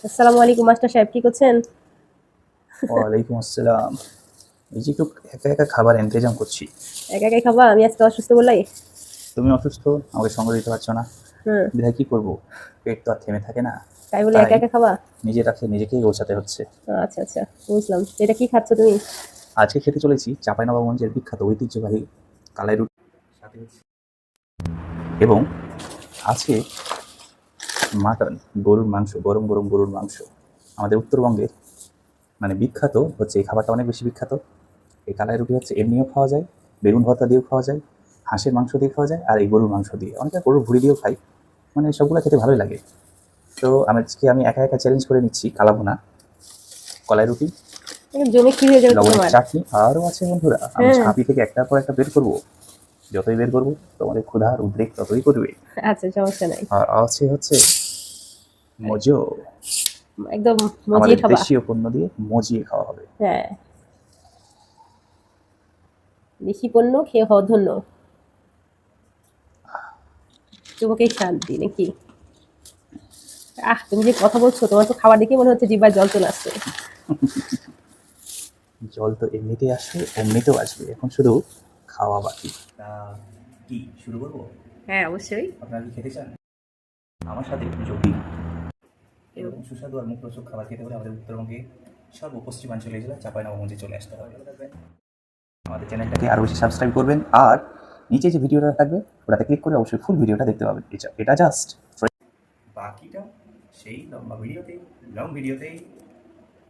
আসসালামু আলাইকুম মাস্টার সাহেব, কি করছেন? ওয়ালাইকুম আসসালাম। এই যে একটু একা একা খাবার ইন্তজাম করছি। একা একাই খাবা? আমি আজকে অসুস্থ বললাই। তুমি অসুস্থ, আমাকে সঙ্গ দিতে পারছো না, হুম। বিধায় কি করবো? পেট তো আর থেমে থাকে না, তাই বলে তাই একা একা খাবা? নিজের রাখতে নিজেকেই গোছাতে হচ্ছে। আচ্ছা আচ্ছা, বুঝলাম। এটা কি খাচ্ছ তুমি? আজকে খেতে চলেছি চাঁপাইনবাবগঞ্জের বিখ্যাত ঐতিহ্যবাহী কালাই রুটি, সাথে হচ্ছে এবং আছে মাটন, গরুর মাংস, গরম গরম গরুর মাংস। আমাদের উত্তরবঙ্গের মানে বিখ্যাত হচ্ছে এই খাবারটা, অনেক বেশি বিখ্যাত। এই কালাই রুটি হচ্ছে এমনিও খাওয়া যায়, বেগুন ভর্তা দিয়েও খাওয়া যায়, হাঁসের মাংস দিয়ে খাওয়া যায়, আর এই গরুর মাংস দিয়ে, অনেকে গরুর ভুঁড়ি দিয়েও খাই। মানে সবগুলো খেতে ভালোই লাগে। তো আমি একা একা চ্যালেঞ্জ করে নিচ্ছি কালাভুনা, কলাই রুটি, একদম জমে কি হয়ে যাবে তো লবণের তোমার। চাটনি, আরও আছে বন্ধুরা। আমি হ্যাঁ। ঝাঁপি থেকে একটার পর একটা বের করবো। যতই বের করবো তোমাদের ক্ষুধার উদ্রেক ততই করবে। আচ্ছা, সমস্যা নাই। আর আছে হচ্ছে মজো, একদম মজিয়ে আমাদের খাবা। দেশীয় পণ্য দিয়ে মজিয়ে খাওয়া হবে। হ্যাঁ, দেশি পণ্য খেয়ে হওয়া ধন্য। তোমাকেই শান্তি নাকি? তুমি যে কথা বলছো, তোমার তো খাবার দেখে মনে হচ্ছে জিহ্বায় জল চলে আসছে। জল তো এমনিতেই আসবে, অমনিতেও আসবে, এখন শুধু খাওয়া বাকি। তা কি শুরু করবো? হ্যাঁ, অবশ্যই। আপনারা কি খেতে চান? আমার সাথে যদি এরকম সুস্বাদু আর মুখরোচক খাবার খেতে হলে আমাদের উত্তরবঙ্গে সর্ব-পশ্চিমাঞ্চলীয় জেলা চাঁপাইনবাবগঞ্জে চলে আসতে হবে। আমাদের চ্যানেলটাকে আরও বেশি সাবস্ক্রাইব করবেন, আর নিচে যে ভিডিওটা থাকবে ওটাতে ক্লিক করে অবশ্যই ফুল ভিডিওটা দেখতে পাবেন। এটা জাস্ট বাকিটা সেই লম্বা ভিডিওতেই, লং ভিডিওতেই